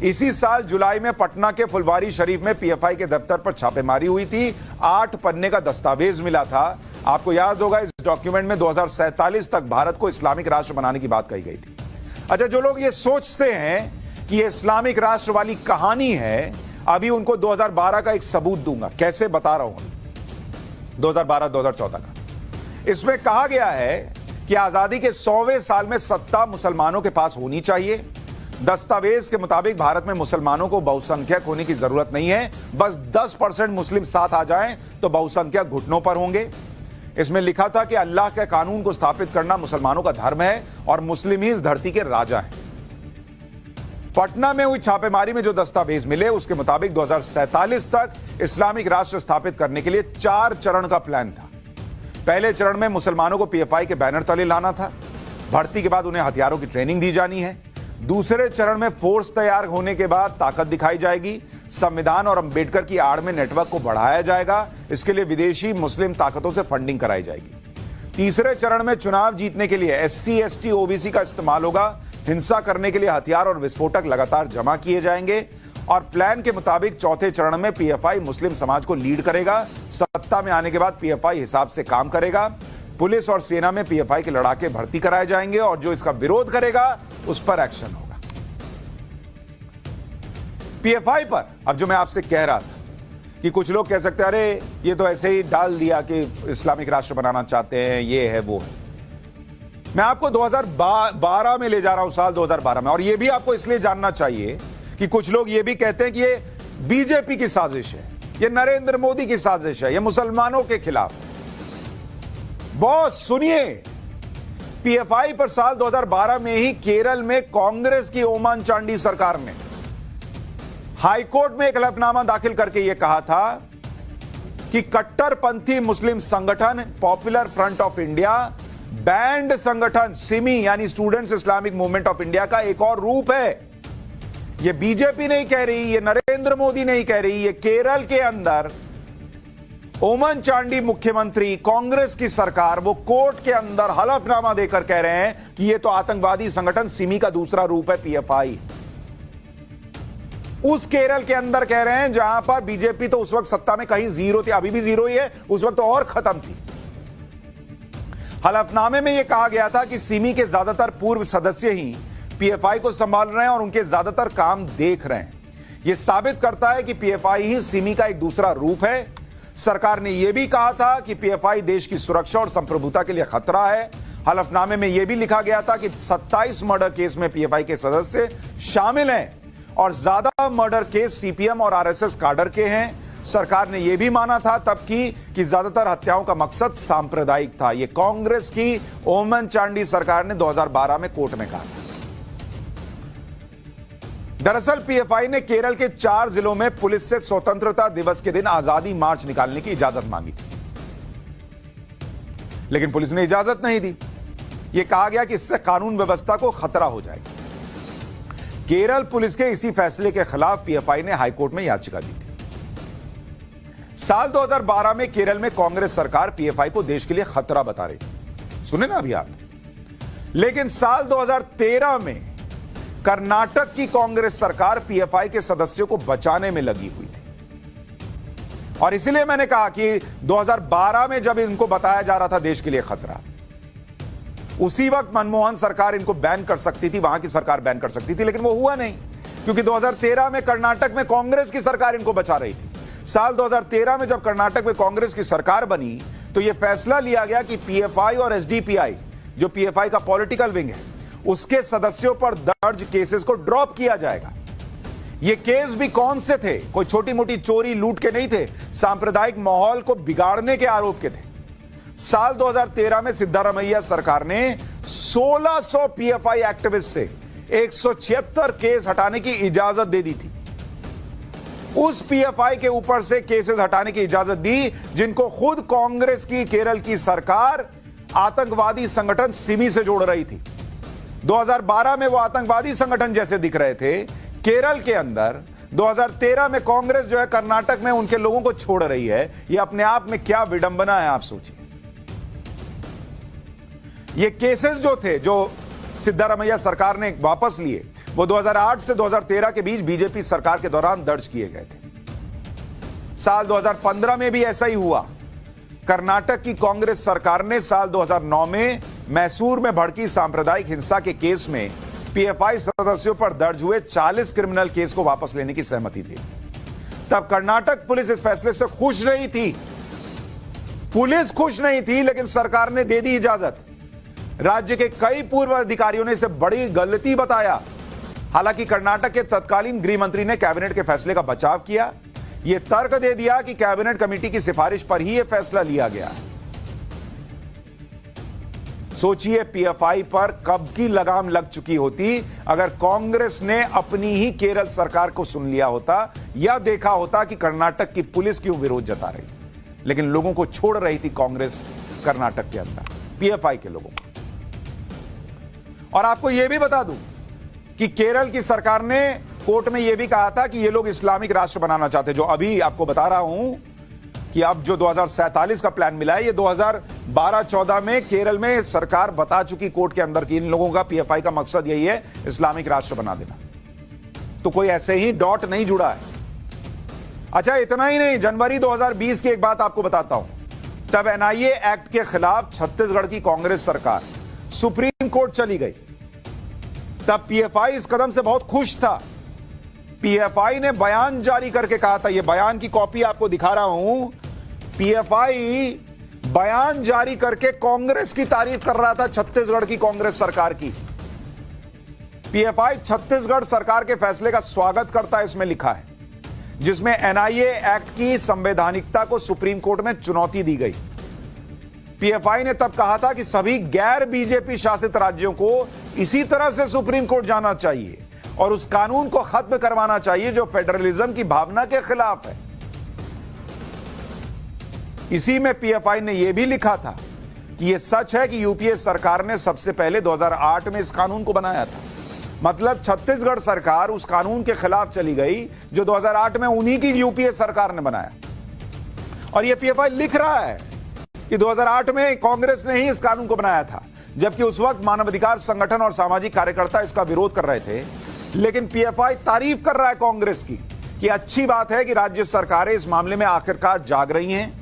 इसी साल जुलाई में पटना के फुलवारी शरीफ में पीएफआई के दफ्तर पर छापेमारी हुई थी। 8 पन्ने का दस्तावेज मिला था। आपको याद होगा, इस डॉक्यूमेंट में 2047 तक भारत को इस्लामिक राष्ट्र बनाने की बात कही गई थी। अच्छा, जो लोग ये सोचते हैं कि ये इस्लामिक राष्ट्र वाली कहानी है, अभी उनको 2012 का एक सबूत दूंगा। कैसे, बता रहा हूं। 2012-2014 का इसमें कहा गया है कि आजादी के 100वें साल में सत्ता मुसलमानों के पास होनी चाहिए। दस्तावेज के मुताबिक भारत में मुसलमानों को बहुसंख्यक होने की जरूरत नहीं है, बस 10% मुस्लिम साथ आ जाएं तो बहुसंख्यक घुटनों पर होंगे। इसमें लिखा था कि अल्लाह के कानून को स्थापित करना मुसलमानों का धर्म है और मुस्लिम ही इस धरती के राजा हैं। पटना में हुई छापेमारी में जो दस्तावेज मिले, उसके मुताबिक 2047 तक इस्लामिक राष्ट्र स्थापित करने के लिए 4 चरण का प्लान था। पहले चरण में मुसलमानों को पीएफआई के बैनर तले लाना था। भर्ती के बाद उन्हें हथियारों की ट्रेनिंग दी जानी है। दूसरे चरण में फोर्स तैयार होने के बाद ताकत दिखाई जाएगी। संविधान और अंबेडकर की आड़ में नेटवर्क को बढ़ाया जाएगा। इसके लिए विदेशी मुस्लिम ताकतों से फंडिंग कराई जाएगी। तीसरे चरण में चुनाव जीतने के लिए एससी, एसटी, ओबीसी का इस्तेमाल होगा। हिंसा करने के लिए हथियार और विस्फोटक लगातार जमा किए जाएंगे। और प्लान के मुताबिक चौथे चरण में पीएफआई मुस्लिम समाज को लीड करेगा। सत्ता में आने के बाद पीएफआई हिसाब से काम करेगा। पुलिस और सेना में पीएफआई के लड़ाके भर्ती कराए जाएंगे और जो इसका विरोध करेगा उस पर एक्शन होगा। पीएफआई पर अब जो मैं आपसे कह रहा था कि कुछ लोग कह सकते हैं, अरे ये तो ऐसे ही डाल दिया कि इस्लामिक राष्ट्र बनाना चाहते हैं, ये है वो है। मैं आपको 2012 में ले जा रहा हूं, साल 2012 में। और ये भी आपको इसलिए जानना चाहिए कि कुछ लोग ये भी कहते हैं कि ये बीजेपी की साजिश है, ये नरेंद्र मोदी की साजिश है, ये मुसलमानों के खिलाफ। बॉस सुनिए, पीएफआई पर साल 2012 में ही केरल में कांग्रेस की ओमान चांडी सरकार ने हाईकोर्ट में एक हलफनामा दाखिल करके यह कहा था कि कट्टरपंथी मुस्लिम संगठन popular front of India band संगठन सिमी यानी students Islamic movement of India का एक और रूप है। यह बीजेपी नहीं कह रही, यह नरेंद्र मोदी नहीं कह रही, यह केरल के अंदर ओमन चांडी मुख्यमंत्री, कांग्रेस की सरकार, वो कोर्ट के अंदर हलफनामा देकर कह रहे हैं कि यह तो आतंकवादी संगठन सिमी का दूसरा रूप है पीएफआई। उस केरल के अंदर कह रहे हैं जहां पर बीजेपी तो उस वक्त सत्ता में कहीं जीरो थी, अभी भी जीरो ही है, उस वक्त तो और खत्म थी। हलफनामे में यह कहा गया था कि सिमी के ज्यादातर पूर्व सदस्य ही पीएफआई को संभाल रहे हैं और उनके ज्यादातर काम देख रहे हैं। यह साबित करता है कि पीएफआई ही सिमी का एक दूसरा रूप है। सरकार ने यह भी कहा था कि पीएफआई देश की सुरक्षा और संप्रभुता के लिए खतरा है। हलफनामे में यह भी लिखा गया था कि 27 मर्डर केस में पीएफआई के सदस्य शामिल हैं और ज्यादा मर्डर केस सीपीएम और आरएसएस काडर के हैं। सरकार ने यह भी माना था तब कि ज्यादातर हत्याओं का मकसद सांप्रदायिक था। यह कांग्रेस की ओमन चांडी सरकार ने 2012 में कोर्ट में कहा था। दरअसल पीएफआई ने केरल के 4 जिलों में पुलिस से स्वतंत्रता दिवस के दिन आजादी मार्च निकालने की इजाजत मांगी थी, लेकिन पुलिस ने इजाजत नहीं दी। यह कहा गया कि इससे कानून व्यवस्था को खतरा हो जाएगा। केरल पुलिस के इसी फैसले के खिलाफ पीएफआई ने हाईकोर्ट में याचिका दी थी। साल 2012 में केरल में कांग्रेस सरकार पीएफआई को देश के लिए खतरा बता रही थी, सुने ना अभी आप। लेकिन साल 2013 में कर्नाटक की कांग्रेस सरकार पीएफआई के सदस्यों को बचाने में लगी हुई थी। और इसलिए मैंने कहा कि 2012 में जब इनको बताया जा रहा था देश के लिए खतरा, उसी वक्त मनमोहन सरकार इनको बैन कर सकती थी, वहां की सरकार बैन कर सकती थी, लेकिन वो हुआ नहीं, क्योंकि 2013 में कर्नाटक में कांग्रेस की सरकार इनको बचा रही थी। साल 2013 में जब कर्नाटक में कांग्रेस की सरकार बनी तो यह फैसला लिया गया कि पीएफआई और एसडीपीआई, जो पीएफआई का पॉलिटिकल विंग है, उसके सदस्यों पर दर्ज केसेस को ड्रॉप किया जाएगा। ये केस भी कौन से थे? कोई छोटी मोटी चोरी लूट के नहीं थे, सांप्रदायिक माहौल को बिगाड़ने के आरोप के थे। साल 2013 में सिद्धारमैया सरकार ने 1600 पीएफआई एक्टिविस्ट से 176 केस हटाने की इजाजत दे दी थी। उस पीएफआई के ऊपर से केसेस हटाने की इजाजत दी जिनको खुद कांग्रेस की केरल की सरकार आतंकवादी संगठन सिमी से जोड़ रही थी। 2012 में वो आतंकवादी संगठन जैसे दिख रहे थे केरल के अंदर, 2013 में कांग्रेस जो है कर्नाटक में उनके लोगों को छोड़ रही है। ये अपने आप में क्या विडंबना है, आप सोचिए। ये केसेस जो थे, जो सिद्धारमैया सरकार ने वापस लिए, वो 2008 से 2013 के बीच बीजेपी सरकार के दौरान दर्ज किए गए थे। साल 2015 में भी ऐसा ही हुआ। कर्नाटक की कांग्रेस सरकार ने साल 2009 में मैसूर में भड़की सांप्रदायिक हिंसा के केस में पीएफआई सदस्यों पर दर्ज हुए 40 क्रिमिनल केस को वापस लेने की सहमति दी। तब कर्नाटक पुलिस इस फैसले से खुश नहीं थी। पुलिस खुश नहीं थी, लेकिन सरकार ने दे दी इजाजत। राज्य के कई पूर्व अधिकारियों ने इसे बड़ी गलती बताया। हालांकि कर्नाटक के तत्कालीन गृह मंत्री ने कैबिनेट के फैसले का बचाव किया। यह तर्क दे दिया कि कैबिनेट कमेटी की सिफारिश पर ही यह फैसला लिया गया। सोचिए, पीएफआई पर कब की लगाम लग चुकी होती अगर कांग्रेस ने अपनी ही केरल सरकार को सुन लिया होता या देखा होता कि कर्नाटक की पुलिस क्यों विरोध जता रही। लेकिन लोगों को छोड़ रही थी कांग्रेस कर्नाटक के अंदर, पीएफआई के लोगों को। और आपको यह भी बता दूं कि केरल की सरकार ने कोर्ट में यह भी कहा था कि ये लोग इस्लामिक राष्ट्र बनाना चाहते। जो अभी आपको बता रहा हूं कि अब जो 2047 का प्लान मिला है, ये 2012-14 में केरल में सरकार बता चुकी कोर्ट के अंदर कि इन लोगों का, पीएफआई का मकसद यही है इस्लामिक राष्ट्र बना देना। तो कोई ऐसे ही डॉट नहीं जुड़ा है। अच्छा, इतना ही नहीं, जनवरी 2020 की एक बात आपको बताता हूं। तब एनआईए एक्ट के खिलाफ छत्तीसगढ़ की कांग्रेस सरकार सुप्रीम कोर्ट चली गई। तब पीएफआई इस कदम से बहुत खुश था। पीएफआई ने बयान जारी करके कहा था, यह बयान की कॉपी आपको दिखा रहा हूं। पीएफआई बयान जारी करके कांग्रेस की तारीफ कर रहा था, छत्तीसगढ़ की कांग्रेस सरकार की। पीएफआई छत्तीसगढ़ सरकार के फैसले का स्वागत करता है, इसमें लिखा है, जिसमें एनआईए एक्ट की संवैधानिकता को सुप्रीम कोर्ट में चुनौती दी गई। पीएफआई ने तब कहा था कि सभी गैर बीजेपी शासित राज्यों को इसी तरह से सुप्रीम कोर्ट जाना चाहिए और उस कानून को खत्म करवाना चाहिए जो फेडरलिज्म की भावना के खिलाफ है। इसी में पीएफआई ने यह भी लिखा था कि यह सच है कि यूपीए सरकार ने सबसे पहले 2008 में इस कानून को बनाया था। मतलब छत्तीसगढ़ सरकार उस कानून के खिलाफ चली गई जो 2008 में उन्हीं की यूपीए सरकार ने बनाया। और यह पीएफआई लिख रहा है कि 2008 में कांग्रेस ने ही इस कानून को बनाया था, जबकि उस वक्त मानवाधिकार संगठन और सामाजिक कार्यकर्ता इसका विरोध कर रहे थे। लेकिन पीएफआई तारीफ कर रहा है कांग्रेस की कि अच्छी बात है कि राज्य सरकारें इस मामले में आखिरकार जाग रही हैं